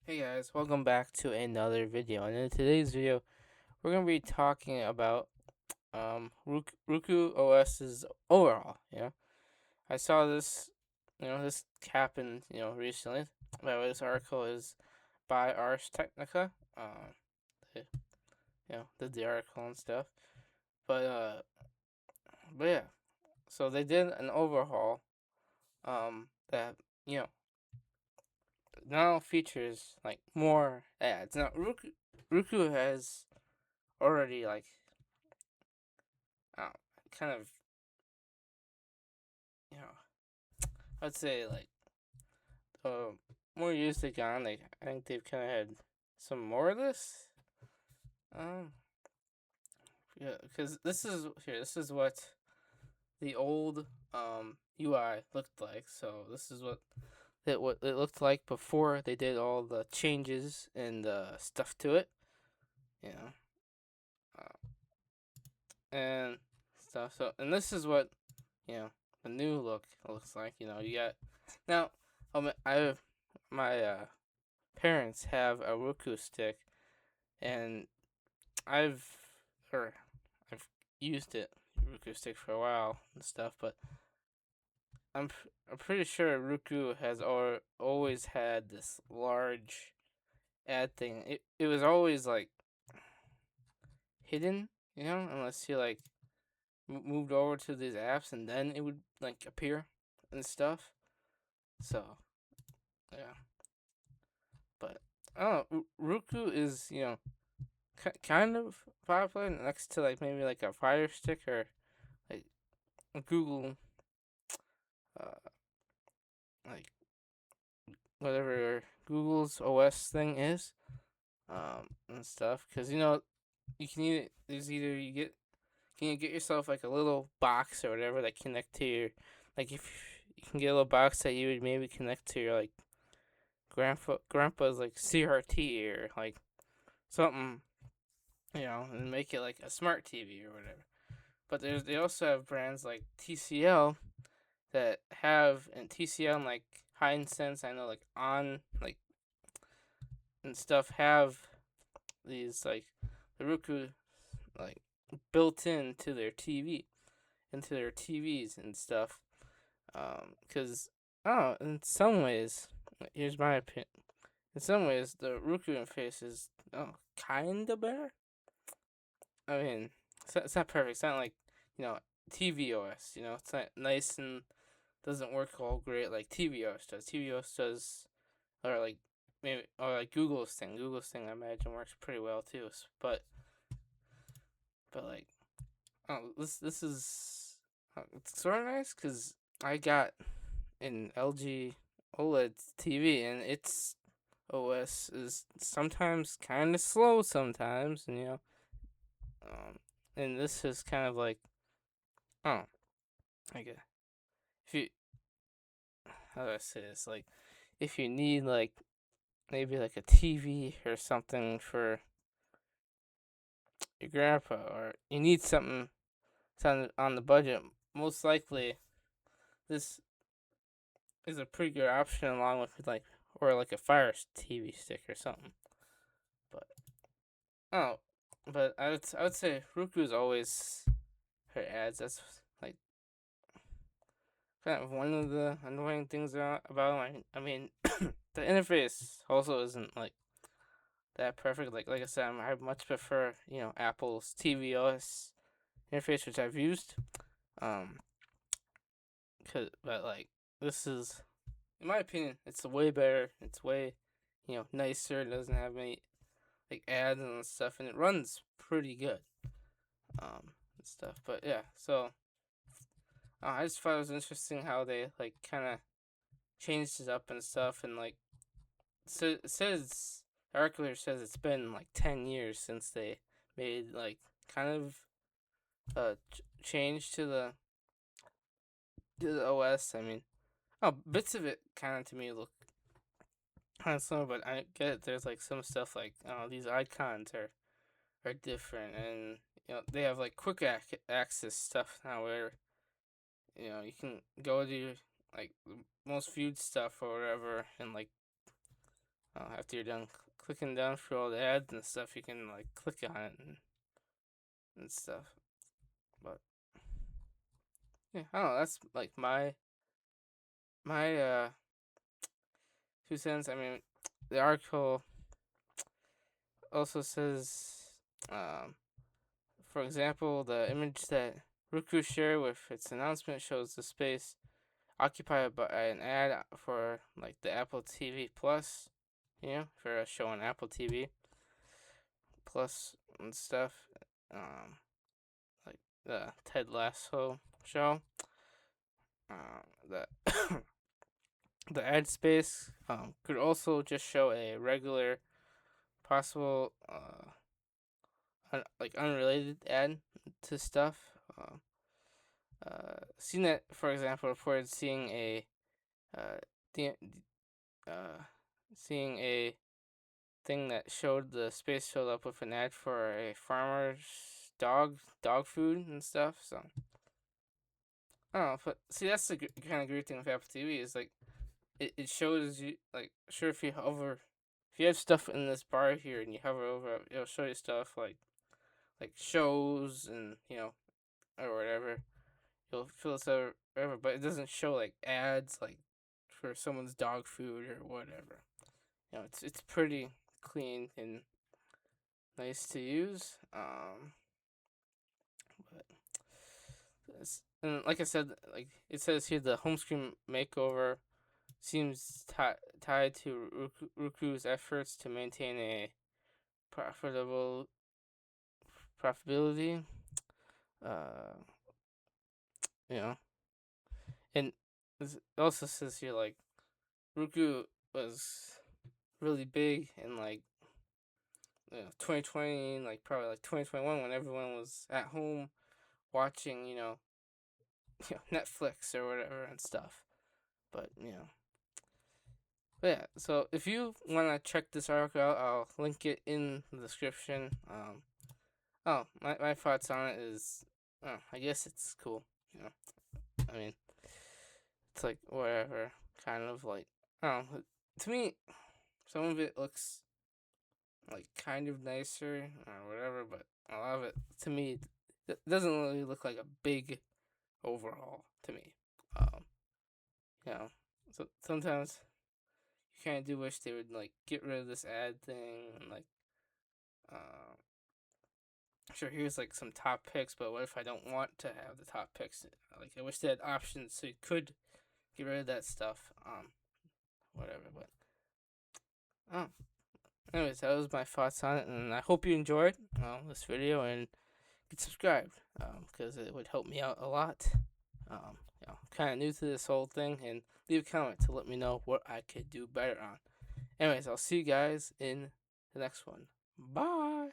Hey guys, welcome back to another video. And in today's video, we're gonna be talking about Roku OS's overhaul. I saw this, this happened, recently. By the way, this article is by Ars Technica. They, did the article and stuff. But uh, but yeah, so they did an overhaul. That you know now features like more ads. Now Roku has already like uh, kind of you know I'd say like more years they gone, like I think they've kind of had some more of this. Um, yeah, because this is what the old UI looked like. So this is what it looked like before they did all the changes and stuff to it. You know, and stuff. So and this is what you know the new look looks like. You got now. I my parents have a Roku stick, and I've or I've used it Roku stick for a while and stuff, but I'm pretty sure Roku has always had this large ad thing. It was always like hidden, unless you like moved over to these apps and then it would like appear and stuff. So yeah, but I don't know. Roku is kind of popular next to like maybe like a Fire Stick or like Google, uh, like whatever Google's OS thing is, and stuff. Cause you can either there's either can you get yourself like a little box or whatever that connect to your like if you can get a little box that you would maybe connect to your like grandpa's like CRT or like something, and make it like a smart TV or whatever. But they also have brands like TCL that have and TCL and like Hisense, I know like on like and stuff have these like the Roku like built into their into their TVs and stuff. Because oh, in some ways, here's my opinion. In some ways, the Roku interface is kinda better. I mean, it's not perfect. It's not like you know TVOS. It's not nice and doesn't work all great like TVOS does. TVOS does, or like maybe or like Google's thing. Google's thing I imagine works pretty well too. But like this is it's sort of nice because I got an LG OLED TV and its OS is sometimes kind of slow sometimes, and and this is kind of like oh, like if you how do I say this like if you need like maybe like a TV or something for your grandpa or you need something on the budget, most likely this is a pretty good option along with like or like a Fire TV stick or something. But oh, but I would say Ruku's always her ads. That's like kind of one of the annoying things about it. I mean, the interface also isn't like that perfect. Like I said, I much prefer Apple's tvOS interface, which I've used. Um, but like this is, in my opinion, it's way better. It's way nicer. It doesn't have any like ads and stuff, and it runs pretty good. And stuff. But yeah, so I just thought it was interesting how they like kind of changed it up and stuff, and like so it says the article says it's been like 10 years since they made like kind of a change to the OS. I mean, bits of it kind of to me look kind of similar, but I get it. There's like some stuff like these icons are different, and they have like quick access stuff now where you can go to your like most viewed stuff or whatever, and like After you're done clicking down through all the ads and stuff, you can like click on it and stuff. But yeah, I don't know. That's like my 2 cents. I mean, the article also says, um, for example, the image that Roku shared with its announcement shows the space occupied by an ad for like the Apple TV Plus, for a show on Apple TV Plus and stuff, like the Ted Lasso show. The the ad space could also just show a regular, possible, like unrelated ad to stuff. CNET, for example, reported uh, the, uh, seeing a thing that showed the space filled up with an ad for a farmer's dog food and stuff. So I don't know, but see, that's the kind of great thing with Apple TV is like it shows you, like, sure, if you have stuff in this bar here and you hover over it, it'll show you stuff like shows and or whatever. You'll feel this over, whatever, but it doesn't show like ads like for someone's dog food or whatever. It's pretty clean and nice to use. But and like I said, like it says here, the home screen makeover seems tied to Roku's efforts to maintain a profitable profitability. Uh, you know, and it also says here like Roku was really big in like 2020, like probably like 2021 when everyone was at home watching Netflix or whatever and stuff. But yeah. So if you want to check this article out, I'll link it in the description. My thoughts on it is, I guess it's cool. I mean, it's like whatever, kind of like, I don't know. To me, some of it looks like kind of nicer or whatever, but a lot of it, to me, it doesn't really look like a big overhaul to me. Um, you know, so sometimes you kind of do wish they would like get rid of this ad thing and like, uh, sure, here's like some top picks, but what if I don't want to have the top picks? Like, I wish they had options so you could get rid of that stuff. Whatever, but oh, anyways, that was my thoughts on it, and I hope you enjoyed this video and get subscribed, because it would help me out a lot. I'm kind of new to this whole thing, and leave a comment to let me know what I could do better on. Anyways, I'll see you guys in the next one. Bye.